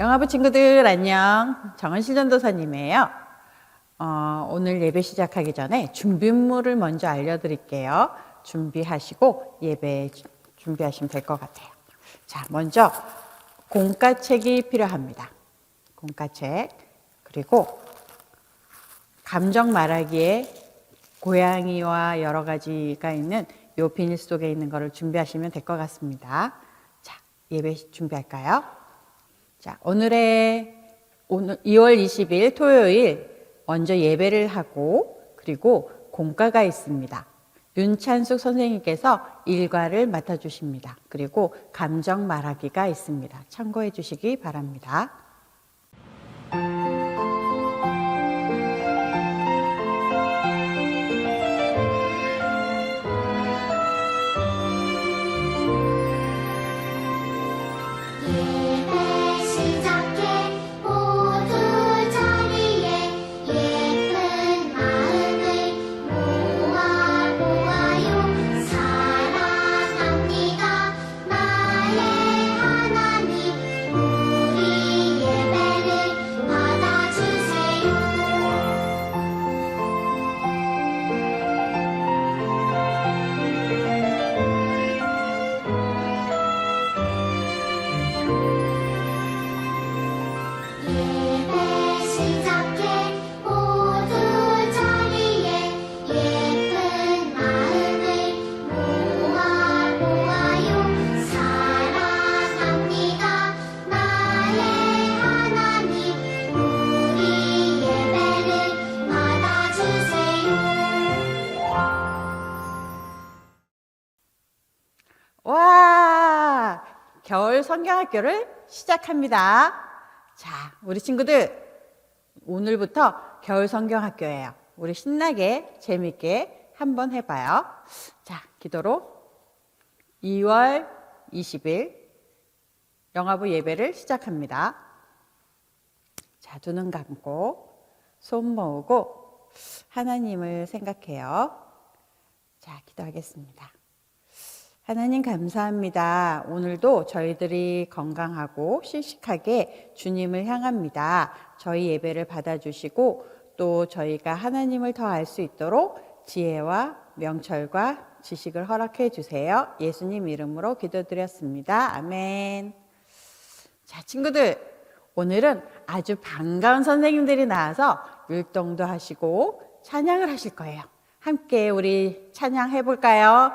영화부 친구들 안녕. 정은실 전도사님이에요. 오늘 예배 시작하기 전에 준비물을 먼저 알려드릴게요. 준비하시고 예배 준비하시면 될 것 같아요. 자, 먼저 공과책이 필요합니다. 공과책, 그리고 감정 말하기에 고양이와 여러 가지가 있는 요 비닐 속에 있는 거를 준비하시면 될 것 같습니다. 자, 예배 준비할까요? 자, 오늘 2월 20일 토요일 먼저 예배를 하고 그리고 공과가 있습니다. 윤찬숙 선생님께서 일과를 맡아주십니다. 그리고 감정 말하기가 있습니다. 참고해 주시기 바랍니다. 와, 겨울 성경학교를 시작합니다. 자, 우리 친구들 오늘부터 겨울 성경학교예요. 우리 신나게 재밌게 한번 해봐요. 자, 기도로 2월 20일 영화부 예배를 시작합니다. 자, 두 눈 감고 손 모으고 하나님을 생각해요. 자, 기도하겠습니다. 하나님 감사합니다. 오늘도 저희들이 건강하고 씩씩하게 주님을 향합니다. 저희 예배를 받아주시고 또 저희가 하나님을 더 알 수 있도록 지혜와 명철과 지식을 허락해 주세요. 예수님 이름으로 기도드렸습니다. 아멘. 자, 친구들, 오늘은 아주 반가운 선생님들이 나와서 율동도 하시고 찬양을 하실 거예요. 함께 우리 찬양해 볼까요?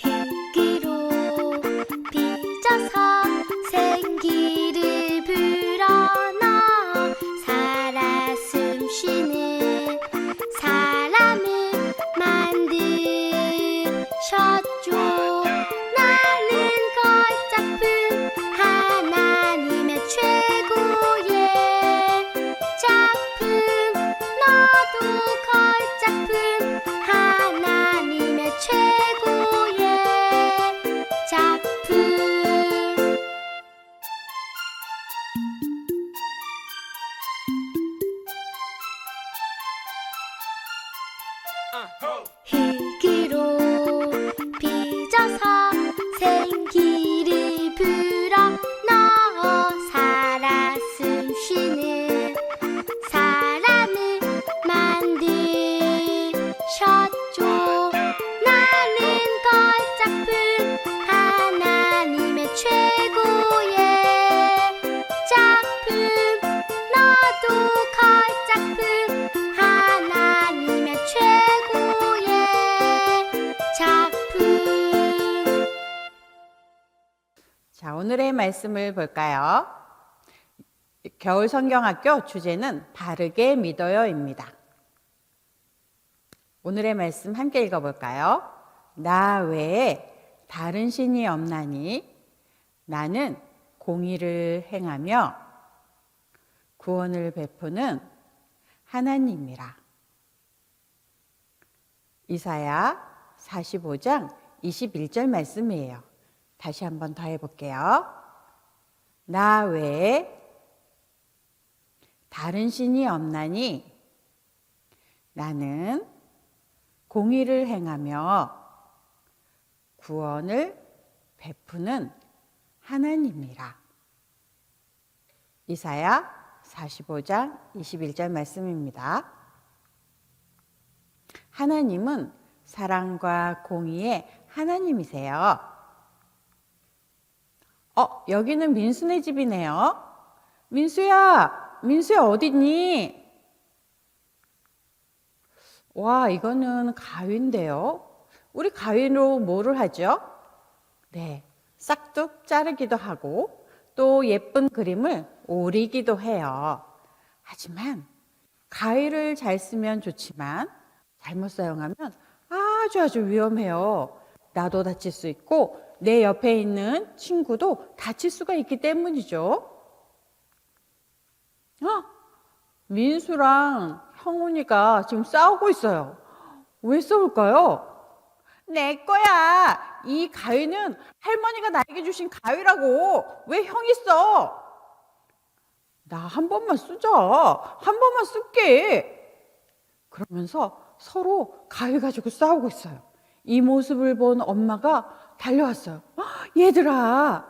흙으로 걸작품 하나님의 최고의 작품. 흙으로 빚어서 생기를 불어 넣어 살아 숨쉬는 사람을 만드셨죠. 나는 걸작품 하나님의 최고의 작품. 너도 걸작품 하나님의 최고의 작품. 자, 오늘의 말씀을 볼까요? 겨울 성경학교 주제는 바르게 믿어요입니다. 오늘의 말씀 함께 읽어볼까요? 나 외에 다른 신이 없나니 나는 공의를 행하며 구원을 베푸는 하나님이라. 이사야 45장 21절 말씀이에요. 다시 한번 더 해볼게요. 나 외에 다른 신이 없나니 나는 공의를 행하며 구원을 베푸는 하나님이라. 이사야 45장 21절 말씀입니다. 하나님은 사랑과 공의의 하나님이세요. 여기는 민수네 집이네요. 민수야 어딨니? 와, 이거는 가위인데요. 우리 가위로 뭐를 하죠? 네, 싹둑 자르기도 하고 또 예쁜 그림을 오리기도 해요. 하지만 가위를 잘 쓰면 좋지만 잘못 사용하면 아주 위험해요. 나도 다칠 수 있고 내 옆에 있는 친구도 다칠 수가 있기 때문이죠. 민수랑 형훈이가 지금 싸우고 있어요. 왜 싸울까요? 내 거야. 이 가위는 할머니가 나에게 주신 가위라고. 왜 형이 써? 나 한 번만 쓰자. 한 번만 쓸게. 그러면서 서로 가위 가지고 싸우고 있어요. 이 모습을 본 엄마가 달려왔어요. 얘들아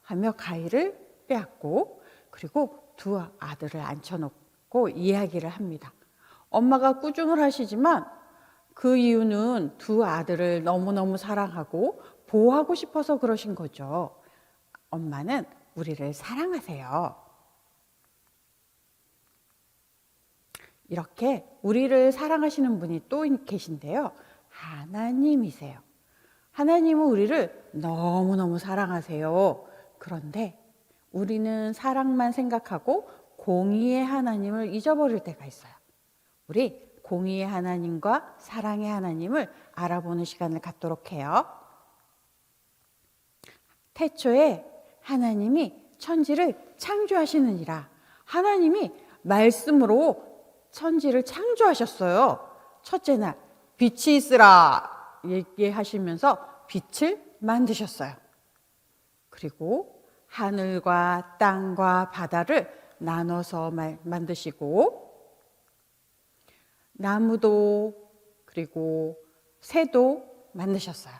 하며 가위를 빼앗고 그리고 두 아들을 앉혀놓고 이야기를 합니다. 엄마가 꾸중을 하시지만 그 이유는 두 아들을 너무너무 사랑하고 보호하고 싶어서 그러신 거죠. 엄마는 우리를 사랑하세요. 이렇게 우리를 사랑하시는 분이 또 계신데요. 하나님이세요. 하나님은 우리를 너무너무 사랑하세요. 그런데 우리는 사랑만 생각하고 공의의 하나님을 잊어버릴 때가 있어요. 우리 공의의 하나님과 사랑의 하나님을 알아보는 시간을 갖도록 해요. 태초에 하나님이 천지를 창조하시느니라. 하나님이 말씀으로 천지를 창조하셨어요. 첫째 날 빛이 있으라 얘기하시면서 빛을 만드셨어요. 그리고 하늘과 땅과 바다를 나눠서 만드시고 나무도 그리고 새도 만드셨어요.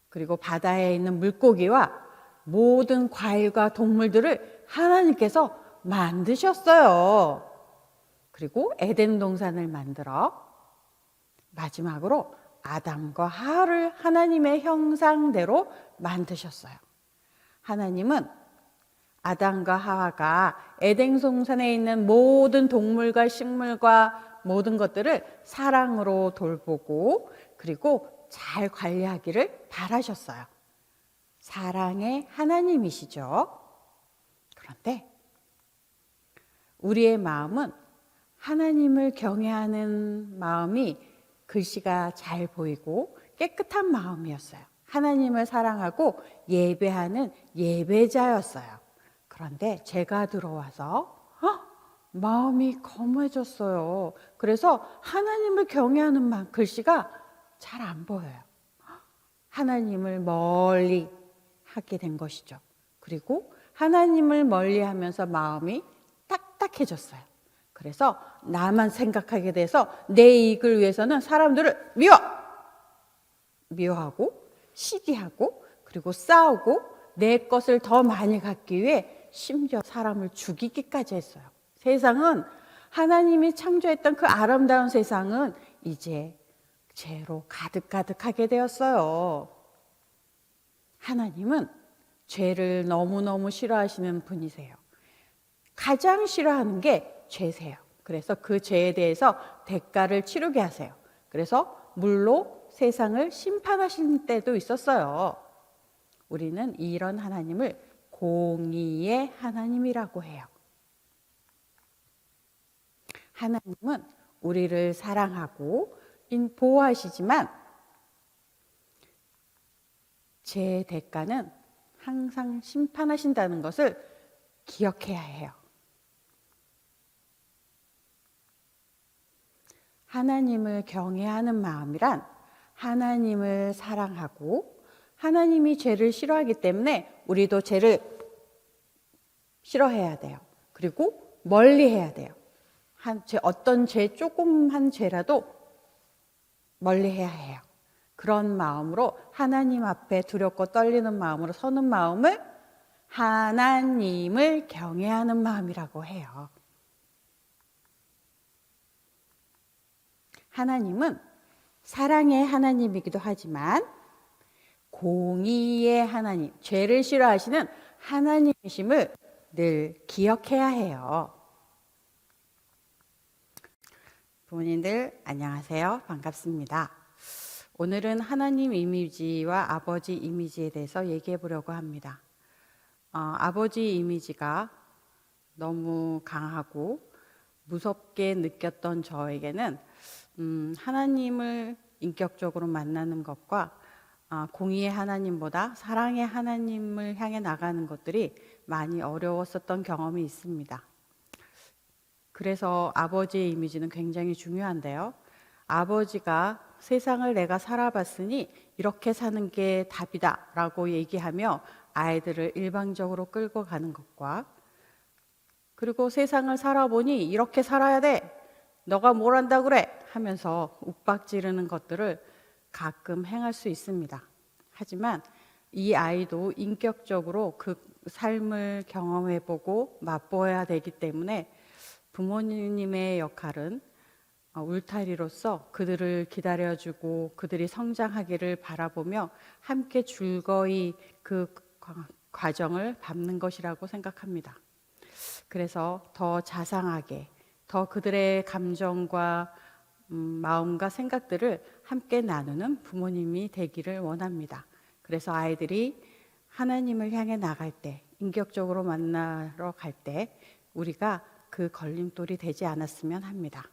그리고 바다에 있는 물고기와 모든 과일과 동물들을 하나님께서 만드셨어요. 그리고 에덴 동산을 만들어 마지막으로 아담과 하와를 하나님의 형상대로 만드셨어요. 하나님은 아담과 하와가 에덴 동산에 있는 모든 동물과 식물과 모든 것들을 사랑으로 돌보고 그리고 잘 관리하기를 바라셨어요. 사랑의 하나님이시죠. 그런데 우리의 마음은 하나님을 경외하는 마음이 글씨가 잘 보이고 깨끗한 마음이었어요. 하나님을 사랑하고 예배하는 예배자였어요. 그런데 제가 들어와서 마음이 검해졌어요. 그래서 하나님을 경외하는 글씨가 잘 안 보여요. 하나님을 멀리 하게 된 것이죠. 그리고 하나님을 멀리 하면서 마음이 딱딱해졌어요. 그래서 나만 생각하게 돼서 내 이익을 위해서는 사람들을 미워하고 시기하고 그리고 싸우고 내 것을 더 많이 갖기 위해 심지어 사람을 죽이기까지 했어요. 세상은 하나님이 창조했던 그 아름다운 세상은 이제 죄로 가득가득하게 되었어요. 하나님은 죄를 너무너무 싫어하시는 분이세요. 가장 싫어하는 게 죄세요. 그래서 그 죄에 대해서 대가를 치르게 하세요. 그래서 물로 세상을 심판하실 때도 있었어요. 우리는 이런 하나님을 공의의 하나님이라고 해요. 하나님은 우리를 사랑하고 보호하시지만 죄의 대가는 항상 심판하신다는 것을 기억해야 해요. 하나님을 경외하는 마음이란 하나님을 사랑하고 하나님이 죄를 싫어하기 때문에 우리도 죄를 싫어해야 돼요. 그리고 멀리 해야 돼요. 어떤 조금한 죄라도 멀리 해야 해요. 그런 마음으로 하나님 앞에 두렵고 떨리는 마음으로 서는 마음을 하나님을 경외하는 마음이라고 해요. 하나님은 사랑의 하나님이기도 하지만 공의의 하나님, 죄를 싫어하시는 하나님이심을 늘 기억해야 해요. 부모님들 안녕하세요. 반갑습니다. 오늘은 하나님 이미지와 아버지 이미지에 대해서 얘기해 보려고 합니다. 아버지 이미지가 너무 강하고 무섭게 느꼈던 저에게는 하나님을 인격적으로 만나는 것과 공의의 하나님보다 사랑의 하나님을 향해 나가는 것들이 많이 어려웠었던 경험이 있습니다. 그래서 아버지의 이미지는 굉장히 중요한데요. 아버지가 세상을 내가 살아봤으니 이렇게 사는 게 답이다 라고 얘기하며 아이들을 일방적으로 끌고 가는 것과 그리고 세상을 살아보니 이렇게 살아야 돼 너가 뭘 한다 그래 하면서 윽박지르는 것들을 가끔 행할 수 있습니다. 하지만 이 아이도 인격적으로 그 삶을 경험해보고 맛보아야 되기 때문에 부모님의 역할은 울타리로서 그들을 기다려주고 그들이 성장하기를 바라보며 함께 즐거이 그 과정을 밟는 것이라고 생각합니다. 그래서 더 자상하게 더 그들의 감정과 마음과 생각들을 함께 나누는 부모님이 되기를 원합니다. 그래서 아이들이 하나님을 향해 나갈 때, 인격적으로 만나러 갈 때 우리가 그 걸림돌이 되지 않았으면 합니다.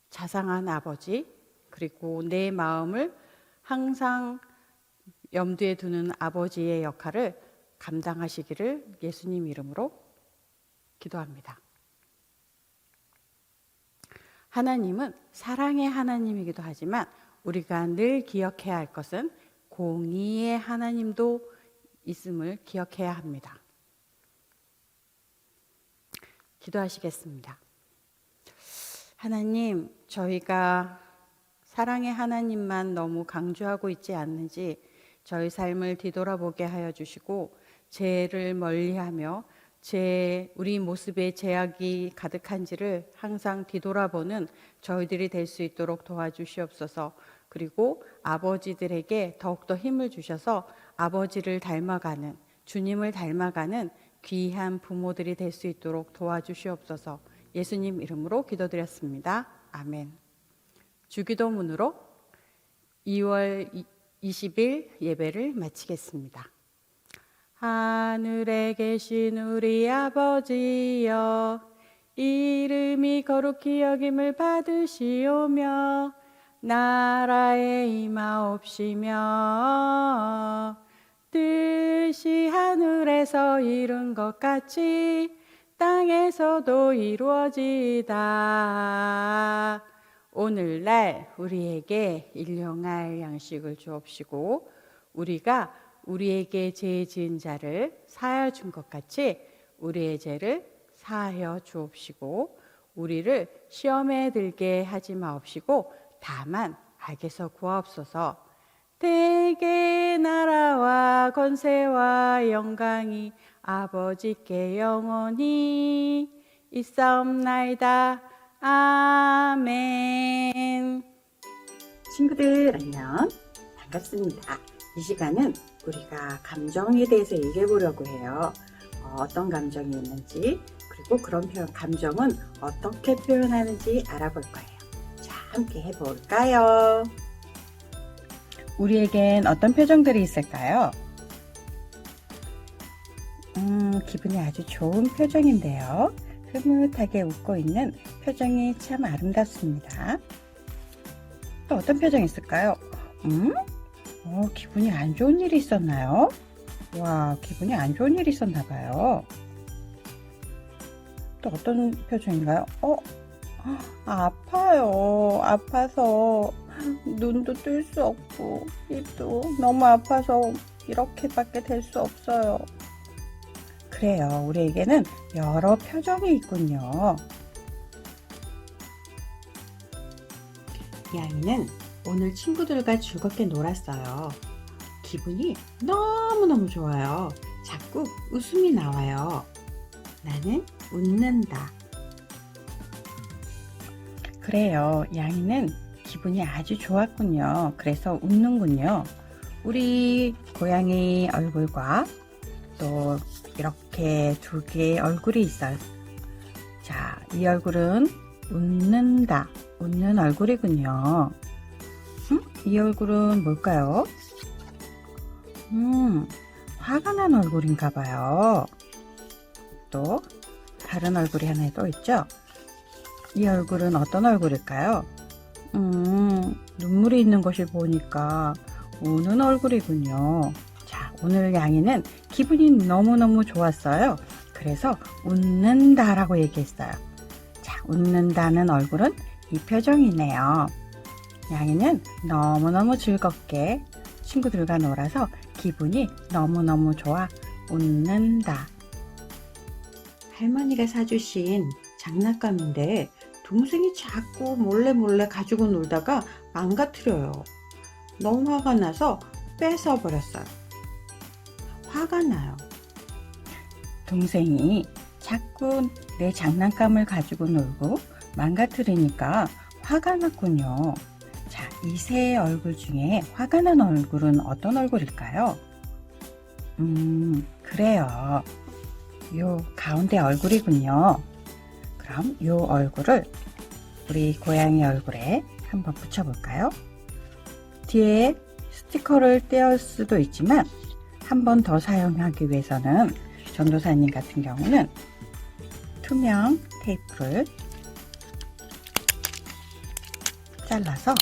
자상한 아버지, 그리고 내 마음을 항상 염두에 두는 아버지의 역할을 감당하시기를 예수님 이름으로 기도합니다. 하나님은 사랑의 하나님이기도 하지만 우리가 늘 기억해야 할 것은 공의의 하나님도 있음을 기억해야 합니다. 기도하시겠습니다. 하나님, 저희가 사랑의 하나님만 너무 강조하고 있지 않는지 저희 삶을 뒤돌아보게 하여 주시고 죄를 멀리하며 우리 모습에 죄악이 가득한지를 항상 뒤돌아보는 저희들이 될 수 있도록 도와주시옵소서. 그리고 아버지들에게 더욱더 힘을 주셔서 아버지를 닮아가는, 주님을 닮아가는 귀한 부모들이 될 수 있도록 도와주시옵소서. 예수님 이름으로 기도드렸습니다. 아멘. 주기도문으로 2월 20일 예배를 마치겠습니다. 하늘에 계신 우리 아버지여, 이름이 거룩히 여김을 받으시오며 나라에 임하옵시며 뜻이 하늘에서 이룬 것 같이 땅에서도 이루어지이다. 오늘날 우리에게 일용할 양식을 주옵시고 우리가 우리에게 죄 지은 자를 사하여 준 것 같이 우리의 죄를 사하여 주옵시고 우리를 시험에 들게 하지 마옵시고 다만 악에서 구하옵소서. 대개 나라와 권세와 영광이 아버지께 영원히 있사옵나이다. 아멘. 친구들 안녕. 반갑습니다. 이 시간은 우리가 감정에 대해서 얘기해 보려고 해요. 어떤 감정이 있는지 그리고 그런 감정은 어떻게 표현하는지 알아볼 거예요. 자, 함께 해볼까요? 우리에겐 어떤 표정들이 있을까요? 기분이 아주 좋은 표정인데요. 흐뭇하게 웃고 있는 표정이 참 아름답습니다. 또 어떤 표정이 있을까요? 기분이 안 좋은 일이 있었나요? 와, 기분이 안 좋은 일이 있었나 봐요. 또 어떤 표정인가요? 아파요. 아파서 눈도 뜰 수 없고 입도 너무 아파서 이렇게밖에 될 수 없어요. 그래요. 우리에게는 여러 표정이 있군요. 야이는 오늘 친구들과 즐겁게 놀았어요. 기분이 너무너무 좋아요. 자꾸 웃음이 나와요. 나는 웃는다. 그래요. 양이는 기분이 아주 좋았군요. 그래서 웃는군요. 우리 고양이 얼굴과 또 이렇게 두 개의 얼굴이 있어요. 자, 이 얼굴은 웃는다. 웃는 얼굴이군요. 이 얼굴은 뭘까요? 화가 난 얼굴인가 봐요. 또 다른 얼굴이 하나 또 있죠? 이 얼굴은 어떤 얼굴일까요? 눈물이 있는 것을 보니까 우는 얼굴이군요. 자, 오늘 양이는 기분이 너무너무 좋았어요. 그래서 웃는다라고 얘기했어요. 자, 웃는다는 얼굴은 이 표정이네요. 양이는 너무너무 즐겁게 친구들과 놀아서 기분이 너무너무 좋아 웃는다. 할머니가 사주신 장난감인데 동생이 자꾸 몰래 가지고 놀다가 망가뜨려요. 너무 화가 나서 뺏어버렸어요. 화가 나요. 동생이 자꾸 내 장난감을 가지고 놀고 망가뜨리니까 화가 났군요. 자, 이 세 얼굴 중에 화가 난 얼굴은 어떤 얼굴일까요? 그래요. 요 가운데 얼굴이군요. 그럼 요 얼굴을 우리 고양이 얼굴에 한번 붙여볼까요? 뒤에 스티커를 떼을 수도 있지만 한 번 더 사용하기 위해서는 전도사님 같은 경우는 투명 테이프를 잘라서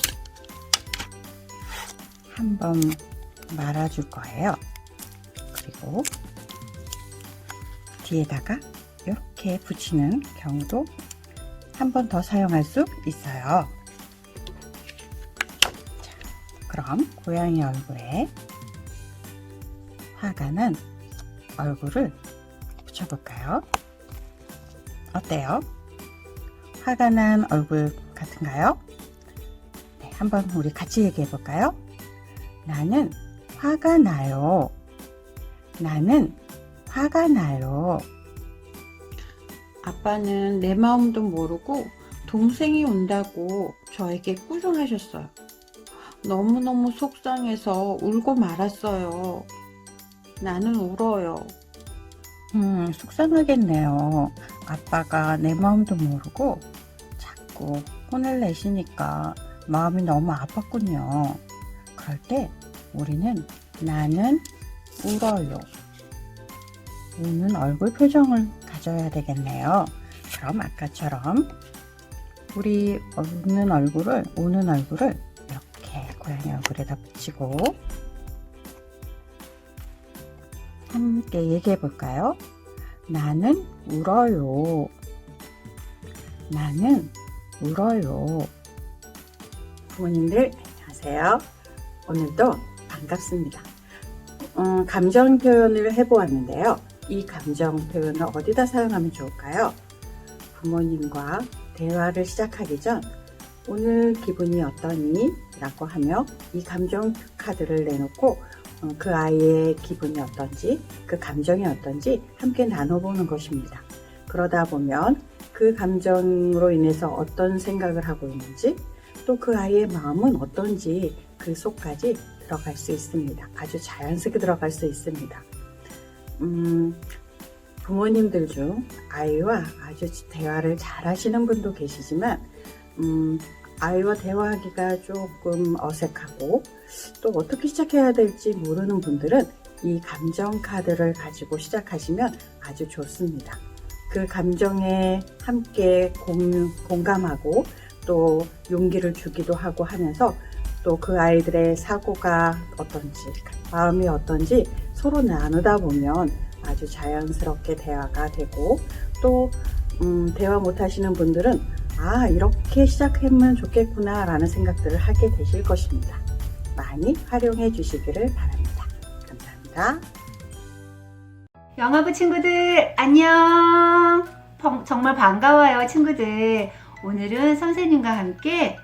한번 말아줄 거예요. 그리고 뒤에다가 이렇게 붙이는 경우도 한 번 더 사용할 수 있어요. 자, 그럼 고양이 얼굴에 화가 난 얼굴을 붙여볼까요? 어때요? 화가 난 얼굴 같은가요? 네, 한번 우리 같이 얘기해 볼까요? 나는 화가 나요. 나는 화가 나요. 아빠는 내 마음도 모르고 동생이 온다고 저에게 꾸중하셨어요. 너무너무 속상해서 울고 말았어요. 나는 울어요. 속상하겠네요. 아빠가 내 마음도 모르고 자꾸 혼을 내시니까 마음이 너무 아팠군요. 그럴 때 우리는 나는 울어요. 우는 얼굴 표정을 가져야 되겠네요. 그럼 아까처럼 우리 우는 얼굴을 이렇게 고양이 얼굴에다 붙이고 함께 얘기해 볼까요? 나는 울어요. 나는 울어요. 부모님들 안녕하세요. 오늘도 반갑습니다. 감정 표현을 해보았는데요. 이 감정 표현을 어디다 사용하면 좋을까요? 부모님과 대화를 시작하기 전 오늘 기분이 어떠니? 라고 하며 이 감정 카드를 내놓고 그 아이의 기분이 어떤지, 그 감정이 어떤지 함께 나눠보는 것입니다. 그러다 보면 그 감정으로 인해서 어떤 생각을 하고 있는지, 또 그 아이의 마음은 어떤지 그 속까지 들어갈 수 있습니다. 아주 자연스럽게 들어갈 수 있습니다. 부모님들 중 아이와 아주 대화를 잘 하시는 분도 계시지만 아이와 대화하기가 조금 어색하고 또 어떻게 시작해야 될지 모르는 분들은 이 감정 카드를 가지고 시작하시면 아주 좋습니다. 그 감정에 함께 공감하고 또 용기를 주기도 하고 하면서 또 그 아이들의 사고가 어떤지, 마음이 어떤지 서로 나누다 보면 아주 자연스럽게 대화가 되고 또 대화 못 하시는 분들은 이렇게 시작하면 좋겠구나 라는 생각들을 하게 되실 것입니다. 많이 활용해 주시기를 바랍니다. 감사합니다. 영화부 친구들 안녕. 정말 반가워요 친구들. 오늘은 선생님과 함께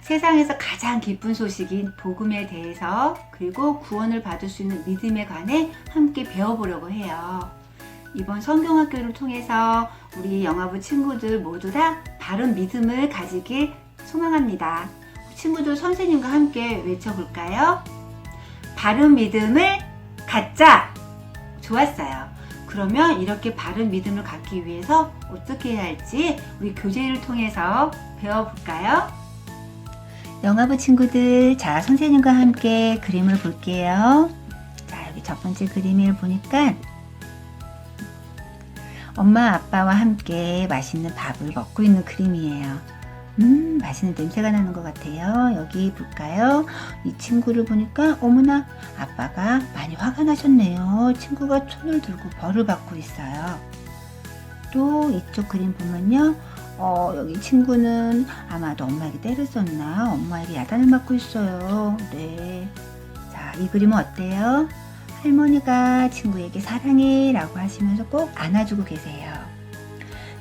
세상에서 가장 기쁜 소식인 복음에 대해서 그리고 구원을 받을 수 있는 믿음에 관해 함께 배워보려고 해요. 이번 성경학교를 통해서 우리 영화부 친구들 모두 다 바른 믿음을 가지길 소망합니다. 친구들 선생님과 함께 외쳐볼까요? 바른 믿음을 갖자! 좋았어요. 그러면 이렇게 바른 믿음을 갖기 위해서 어떻게 해야 할지 우리 교재를 통해서 배워볼까요? 영화부 친구들, 자 선생님과 함께 그림을 볼게요. 자 여기 첫 번째 그림을 보니까 엄마 아빠와 함께 맛있는 밥을 먹고 있는 그림이에요. 맛있는 냄새가 나는 것 같아요. 여기 볼까요? 이 친구를 보니까 어머나 아빠가 많이 화가 나셨네요. 친구가 손을 들고 벌을 받고 있어요. 또 이쪽 그림 보면요. 여기 친구는 아마도 엄마에게 때렸었나? 엄마에게 야단을 맞고 있어요. 네. 자, 이 그림은 어때요? 할머니가 친구에게 사랑해 라고 하시면서 꼭 안아주고 계세요.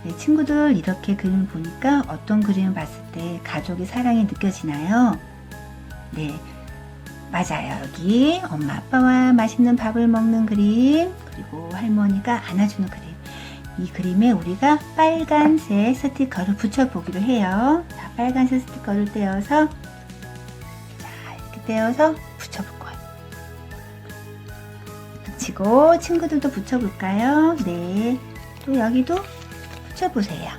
네, 친구들 이렇게 그림을 보니까 어떤 그림을 봤을 때 가족의 사랑이 느껴지나요? 네, 맞아요. 여기 엄마 아빠와 맛있는 밥을 먹는 그림, 그리고 할머니가 안아주는 그림. 이 그림에 우리가 빨간색 스티커를 붙여보기로 해요. 자, 빨간색 스티커를 떼어서 이렇게 떼어서 붙여볼 거예요. 붙이고 친구들도 붙여볼까요? 네, 또 여기도 붙여보세요.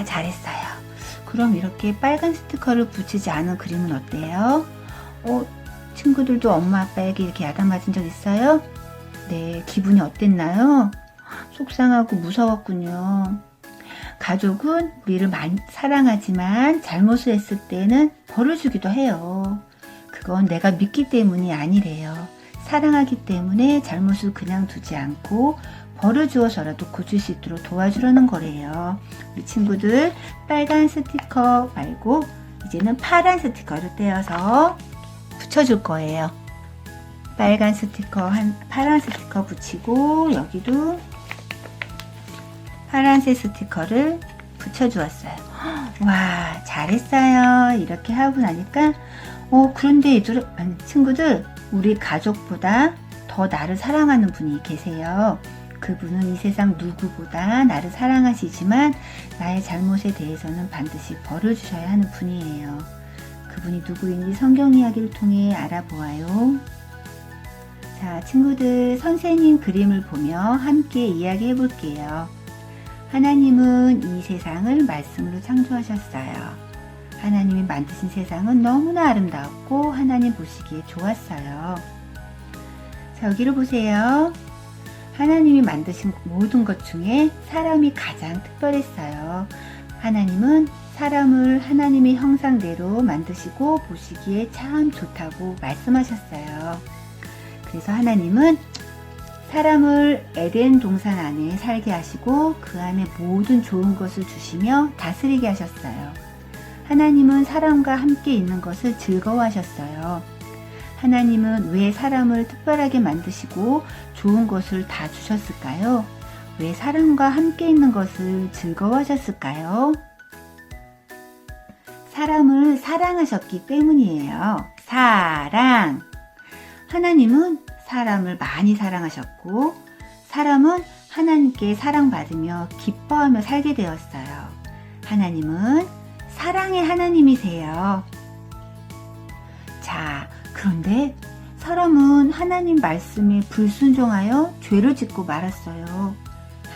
잘했어요. 그럼 이렇게 빨간 스티커를 붙이지 않은 그림은 어때요? 친구들도 엄마 아빠에게 이렇게 야단 맞은 적 있어요? 네, 기분이 어땠나요? 속상하고 무서웠군요. 가족은 우리를 많이 사랑하지만 잘못을 했을 때는 벌을 주기도 해요. 그건 내가 믿기 때문이 아니래요. 사랑하기 때문에 잘못을 그냥 두지 않고 벌을 주어서라도 고칠 수 있도록 도와주려는 거래요. 우리 친구들 빨간 스티커 말고 이제는 파란 스티커를 떼어서 붙여줄 거예요. 빨간 스티커 파란 스티커 붙이고 여기도 파란색 스티커를 붙여주었어요. 와, 잘했어요. 이렇게 하고 나니까 그런데 친구들 우리 가족보다 더 나를 사랑하는 분이 계세요. 그분은 이 세상 누구보다 나를 사랑하시지만 나의 잘못에 대해서는 반드시 벌을 주셔야 하는 분이에요. 그분이 누구인지 성경 이야기를 통해 알아보아요. 자, 친구들 선생님 그림을 보며 함께 이야기해 볼게요. 하나님은 이 세상을 말씀으로 창조하셨어요. 하나님이 만드신 세상은 너무나 아름다웠고 하나님 보시기에 좋았어요. 자, 여기를 보세요. 하나님이 만드신 모든 것 중에 사람이 가장 특별했어요. 하나님은 사람을 하나님의 형상대로 만드시고 보시기에 참 좋다고 말씀하셨어요. 그래서 하나님은 사람을 에덴 동산 안에 살게 하시고 그 안에 모든 좋은 것을 주시며 다스리게 하셨어요. 하나님은 사람과 함께 있는 것을 즐거워하셨어요. 하나님은 왜 사람을 특별하게 만드시고 좋은 것을 다 주셨을까요? 왜 사람과 함께 있는 것을 즐거워하셨을까요? 사람을 사랑하셨기 때문이에요. 사랑. 하나님은 사람을 많이 사랑하셨고 사람은 하나님께 사랑받으며 기뻐하며 살게 되었어요. 하나님은 사랑의 하나님이세요. 자, 그런데 사람은 하나님 말씀에 불순종하여 죄를 짓고 말았어요.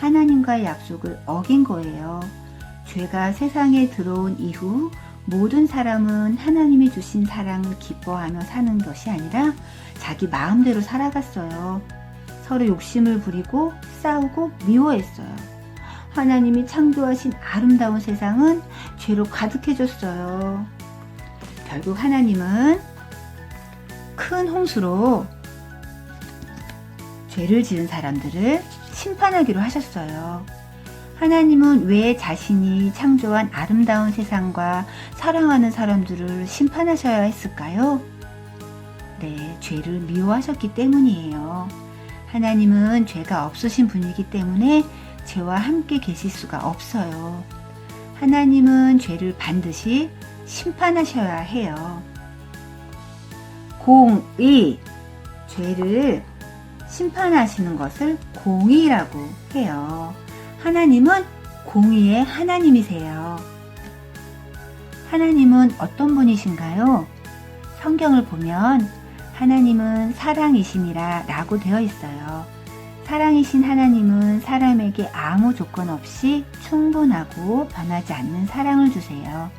하나님과의 약속을 어긴 거예요. 죄가 세상에 들어온 이후 모든 사람은 하나님이 주신 사랑을 기뻐하며 사는 것이 아니라 자기 마음대로 살아갔어요. 서로 욕심을 부리고 싸우고 미워했어요. 하나님이 창조하신 아름다운 세상은 죄로 가득해졌어요. 결국 하나님은 큰 홍수로 죄를 지은 사람들을 심판하기로 하셨어요. 하나님은 왜 자신이 창조한 아름다운 세상과 사랑하는 사람들을 심판하셔야 했을까요? 네, 죄를 미워하셨기 때문이에요. 하나님은 죄가 없으신 분이기 때문에 죄와 함께 계실 수가 없어요. 하나님은 죄를 반드시 심판하셔야 해요. 공의, 죄를 심판하시는 것을 공의라고 해요. 하나님은 공의의 하나님이세요. 하나님은 어떤 분이신가요? 성경을 보면 하나님은 사랑이심이라 라고 되어 있어요. 사랑이신 하나님은 사람에게 아무 조건 없이 충분하고 변하지 않는 사랑을 주세요.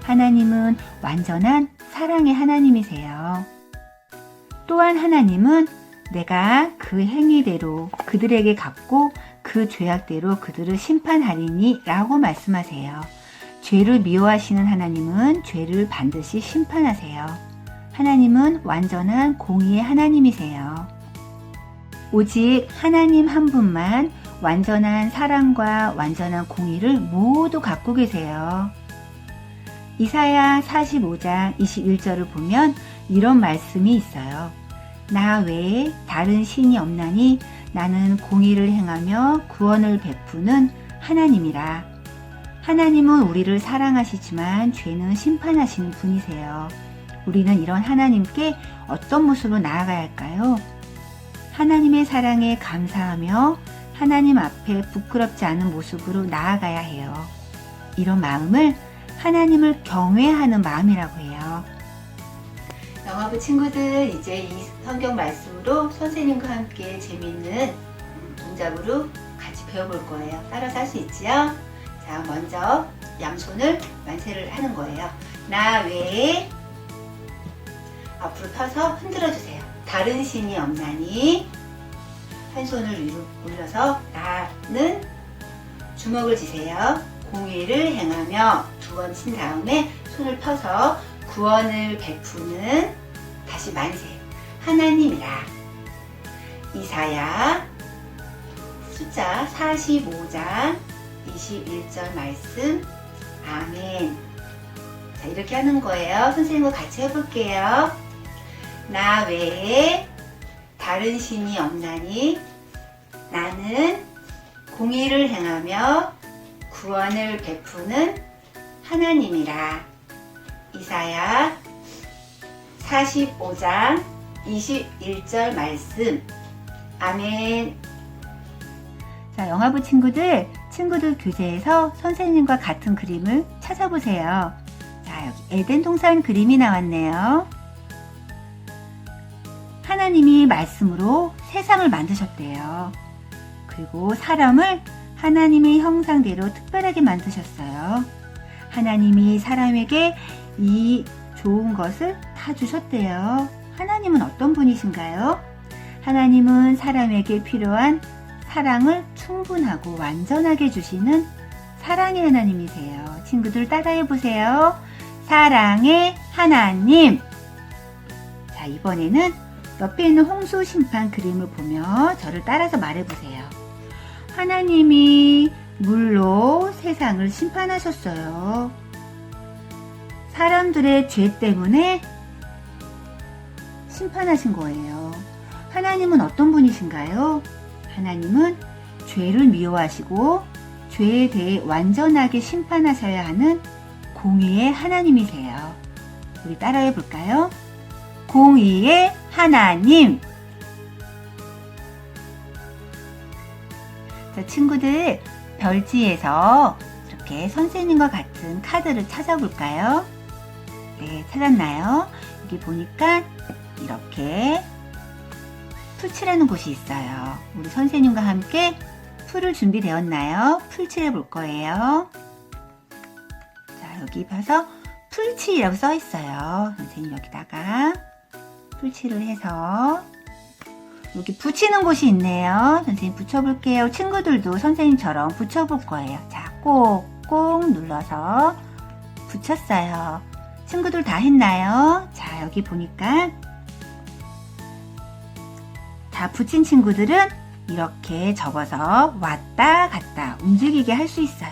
하나님은 완전한 사랑의 하나님이세요. 또한 하나님은 내가 그 행위대로 그들에게 갚고 그 죄악대로 그들을 심판하리니 라고 말씀하세요. 죄를 미워하시는 하나님은 죄를 반드시 심판하세요. 하나님은 완전한 공의의 하나님이세요. 오직 하나님 한 분만 완전한 사랑과 완전한 공의를 모두 갖고 계세요. 이사야 45장 21절을 보면 이런 말씀이 있어요. 나 외에 다른 신이 없나니 나는 공의를 행하며 구원을 베푸는 하나님이라. 하나님은 우리를 사랑하시지만 죄는 심판하시는 분이세요. 우리는 이런 하나님께 어떤 모습으로 나아가야 할까요? 하나님의 사랑에 감사하며 하나님 앞에 부끄럽지 않은 모습으로 나아가야 해요. 이런 마음을 하나님을 경외하는 마음이라고 해요. 영화부 친구들, 이제 이 성경 말씀으로 선생님과 함께 재미있는 동작으로 같이 배워볼 거예요. 따라서 할 수 있지요? 자, 먼저 양손을 만세를 하는 거예요. 나 외에 앞으로 펴서 흔들어 주세요. 다른 신이 없나니 한 손을 위로 올려서 나는 주먹을 쥐세요. 공의를 행하며 두 번 친 다음에 손을 펴서 구원을 베푸는 다시 만세 하나님이라. 이사야 숫자 45장 21절 말씀. 아멘. 자, 이렇게 하는 거예요. 선생님과 같이 해볼게요. 나 외에 다른 신이 없나니 나는 공의를 행하며 구원을 베푸는 하나님이라. 이사야 45장 21절 말씀. 아멘. 자, 영화부 친구들 교재에서 선생님과 같은 그림을 찾아보세요. 자, 여기 에덴 동산 그림이 나왔네요. 하나님이 말씀으로 세상을 만드셨대요. 그리고 사람을 하나님의 형상대로 특별하게 만드셨어요. 하나님이 사람에게 이 좋은 것을 다 주셨대요. 하나님은 어떤 분이신가요? 하나님은 사람에게 필요한 사랑을 충분하고 완전하게 주시는 사랑의 하나님이세요. 친구들 따라해 보세요. 사랑의 하나님. 자, 이번에는 옆에 있는 홍수 심판 그림을 보며 저를 따라서 말해보세요. 하나님이 물로 세상을 심판하셨어요. 사람들의 죄 때문에 심판하신 거예요. 하나님은 어떤 분이신가요? 하나님은 죄를 미워하시고 죄에 대해 완전하게 심판하셔야 하는 공의의 하나님이세요. 우리 따라해 볼까요? 공의의 하나님. 자, 친구들, 별지에서 이렇게 선생님과 같은 카드를 찾아볼까요? 네, 찾았나요? 여기 보니까 이렇게 풀칠하는 곳이 있어요. 우리 선생님과 함께 풀을 준비되었나요? 풀칠해 볼 거예요. 자, 여기 봐서 풀칠이라고 써 있어요. 선생님 여기다가 풀칠을 해서 여기 붙이는 곳이 있네요. 선생님 붙여볼게요. 친구들도 선생님처럼 붙여볼 거예요. 자, 꼭꼭 눌러서 붙였어요. 친구들 다 했나요? 자, 여기 보니까 다 붙인 친구들은 이렇게 접어서 왔다 갔다 움직이게 할 수 있어요.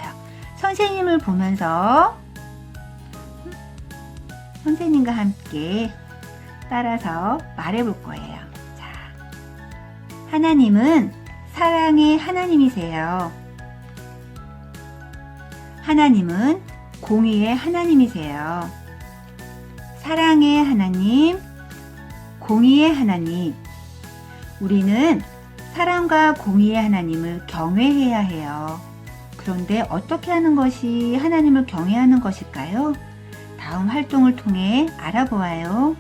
선생님을 보면서 선생님과 함께 따라서 말해볼 거예요. 자, 하나님은 사랑의 하나님이세요. 하나님은 공의의 하나님이세요. 사랑의 하나님, 공의의 하나님. 우리는 사랑과 공의의 하나님을 경외해야 해요. 그런데 어떻게 하는 것이 하나님을 경외하는 것일까요? 다음 활동을 통해 알아보아요.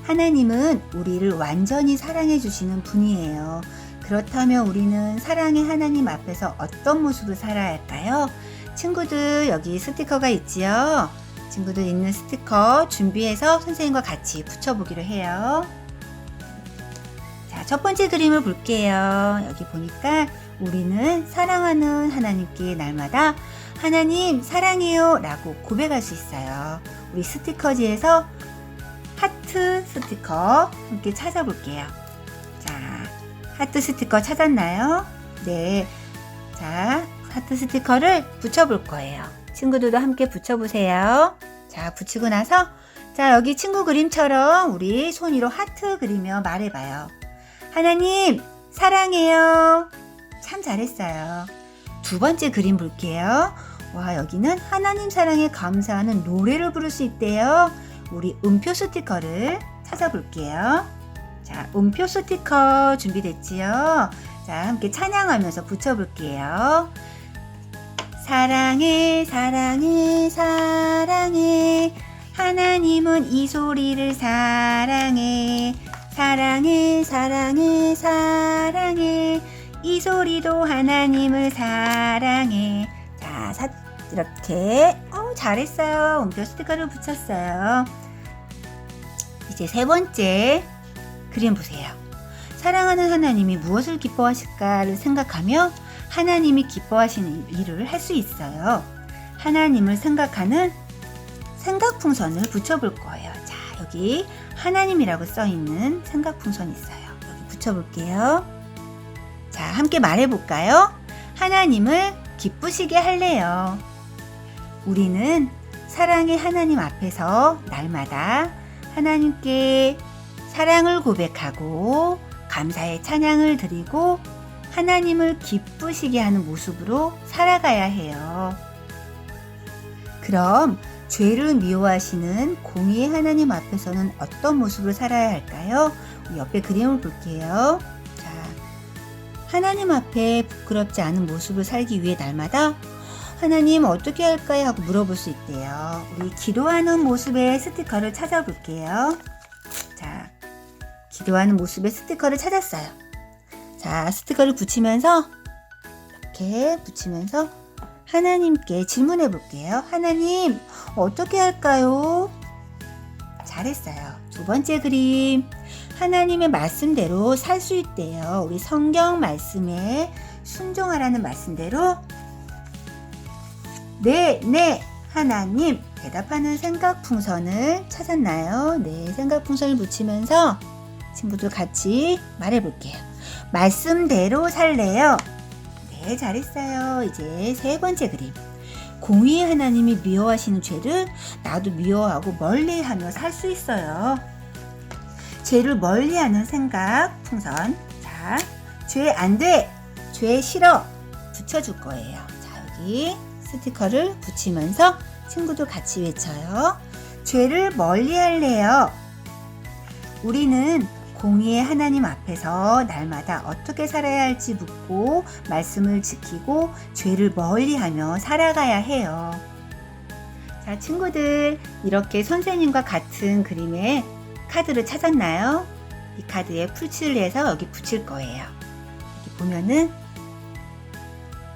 하나님은 우리를 완전히 사랑해 주시는 분이에요. 그렇다면 우리는 사랑의 하나님 앞에서 어떤 모습을 살아야 할까요? 친구들, 여기 스티커가 있지요? 친구들 있는 스티커 준비해서 선생님과 같이 붙여보기로 해요. 자, 첫 번째 그림을 볼게요. 여기 보니까 우리는 사랑하는 하나님께 날마다 하나님 사랑해요 라고 고백할 수 있어요. 우리 스티커지에서 하트 스티커 함께 찾아볼게요. 자, 하트 스티커 찾았나요? 네. 자, 하트 스티커를 붙여볼 거예요. 친구들도 함께 붙여보세요. 자, 붙이고 나서 자, 여기 친구 그림처럼 우리 손 위로 하트 그리며 말해봐요. 하나님 사랑해요. 참 잘했어요. 두 번째 그림 볼게요. 와, 여기는 하나님 사랑에 감사하는 노래를 부를 수 있대요. 우리 음표 스티커를 찾아볼게요. 자, 음표 스티커 준비됐지요? 자, 함께 찬양하면서 붙여볼게요. 사랑해 사랑해 사랑해 하나님은 이 소리를 사랑해 사랑해 사랑해 사랑해 이 소리도 하나님을 사랑해. 자, 이렇게 잘했어요. 음표 스티커를 붙였어요. 이제 세 번째 그림 보세요. 사랑하는 하나님이 무엇을 기뻐하실까를 생각하며 하나님이 기뻐하시는 일을 할 수 있어요. 하나님을 생각하는 생각풍선을 붙여볼 거예요. 자, 여기 하나님이라고 써있는 생각풍선이 있어요. 여기 붙여볼게요. 자, 함께 말해볼까요? 하나님을 기쁘시게 할래요. 우리는 사랑의 하나님 앞에서 날마다 하나님께 사랑을 고백하고 감사의 찬양을 드리고 하나님을 기쁘시게 하는 모습으로 살아가야 해요. 그럼 죄를 미워하시는 공의의 하나님 앞에서는 어떤 모습으로 살아야 할까요? 옆에 그림을 볼게요. 자, 하나님 앞에 부끄럽지 않은 모습을 살기 위해 날마다 하나님 어떻게 할까요? 하고 물어볼 수 있대요. 우리 기도하는 모습의 스티커를 찾아볼게요. 자, 기도하는 모습의 스티커를 찾았어요. 자, 스티커를 붙이면서 이렇게 붙이면서 하나님께 질문해 볼게요. 하나님, 어떻게 할까요? 잘했어요. 두 번째 그림. 하나님의 말씀대로 살 수 있대요. 우리 성경 말씀에 순종하라는 말씀대로 네, 하나님 대답하는 생각풍선을 찾았나요? 네, 생각풍선을 붙이면서 친구들 같이 말해볼게요. 말씀대로 살래요. 네, 잘했어요. 이제 세 번째 그림. 공의의 하나님이 미워하시는 죄를 나도 미워하고 멀리하며 살 수 있어요. 죄를 멀리하는 생각, 풍선. 자, 죄 안 돼, 죄 싫어 붙여줄 거예요. 자, 여기 스티커를 붙이면서 친구들 같이 외쳐요. 죄를 멀리할래요. 우리는 공의의 하나님 앞에서 날마다 어떻게 살아야 할지 묻고 말씀을 지키고 죄를 멀리하며 살아가야 해요. 자, 친구들 이렇게 선생님과 같은 그림의 카드를 찾았나요? 이 카드에 풀칠을 해서 여기 붙일 거예요. 여기 보면은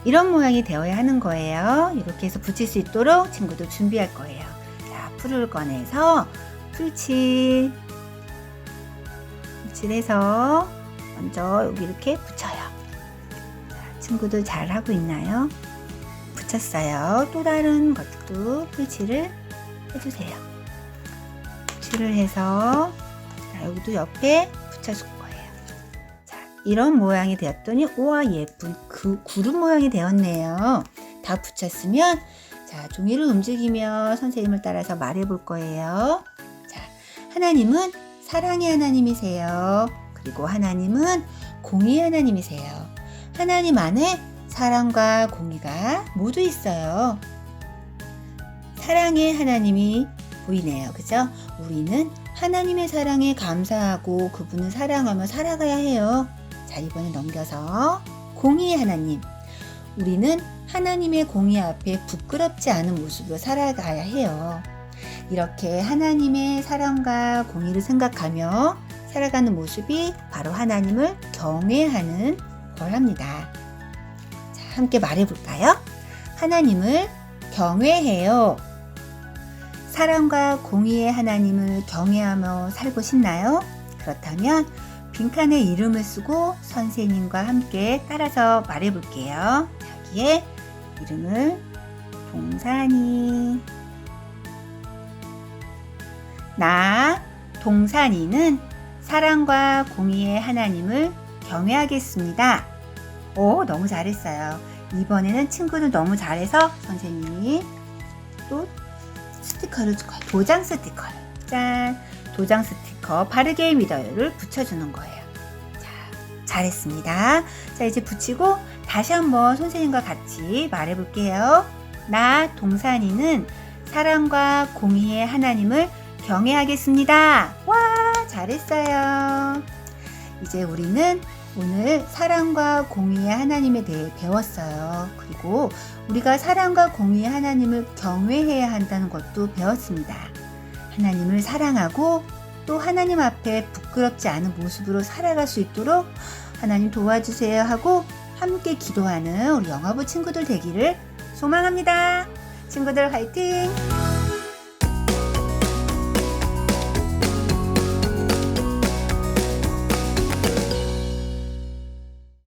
이런 모양이 되어야 하는 거예요. 이렇게 해서 붙일 수 있도록 친구들 준비할 거예요. 자, 풀을 꺼내서 풀칠해서 먼저 여기 이렇게 붙여요. 자, 친구들 잘 하고 있나요? 붙였어요. 또 다른 것도 풀칠을 해주세요. 풀칠을 해서 자, 여기도 옆에 붙여줄 거예요. 자, 이런 모양이 되었더니 우와 예쁜 그 구름 모양이 되었네요. 다 붙였으면 자, 종이를 움직이며 선생님을 따라서 말해볼 거예요. 자, 하나님은 사랑의 하나님이세요. 그리고 하나님은 공의의 하나님이세요. 하나님 안에 사랑과 공의가 모두 있어요. 사랑의 하나님이 보이네요. 그죠? 우리는 하나님의 사랑에 감사하고 그분을 사랑하며 살아가야 해요. 자, 이번에 넘겨서 공의의 하나님. 우리는 하나님의 공의 앞에 부끄럽지 않은 모습으로 살아가야 해요. 이렇게 하나님의 사랑과 공의를 생각하며 살아가는 모습이 바로 하나님을 경외하는 거랍니다. 자, 함께 말해볼까요? 하나님을 경외해요. 사랑과 공의의 하나님을 경외하며 살고 싶나요? 그렇다면 빈칸에 이름을 쓰고 선생님과 함께 따라서 말해볼게요. 여기에 이름을 동산이. 나 동산이는 사랑과 공의의 하나님을 경외하겠습니다. 오, 너무 잘했어요. 이번에는 친구들 너무 잘해서 선생님이 또 스티커를 줄 거예요. 도장 스티커를. 짠! 도장 스티커 바르게 믿어요를 붙여주는 거예요. 자, 잘했습니다. 자, 이제 붙이고 다시 한번 선생님과 같이 말해볼게요. 나 동산이는 사랑과 공의의 하나님을 경외하겠습니다. 와, 잘했어요. 이제 우리는 오늘 사랑과 공의의 하나님에 대해 배웠어요. 그리고 우리가 사랑과 공의의 하나님을 경외해야 한다는 것도 배웠습니다. 하나님을 사랑하고 또 하나님 앞에 부끄럽지 않은 모습으로 살아갈 수 있도록 하나님 도와주세요 하고 함께 기도하는 우리 영화부 친구들 되기를 소망합니다. 친구들 화이팅!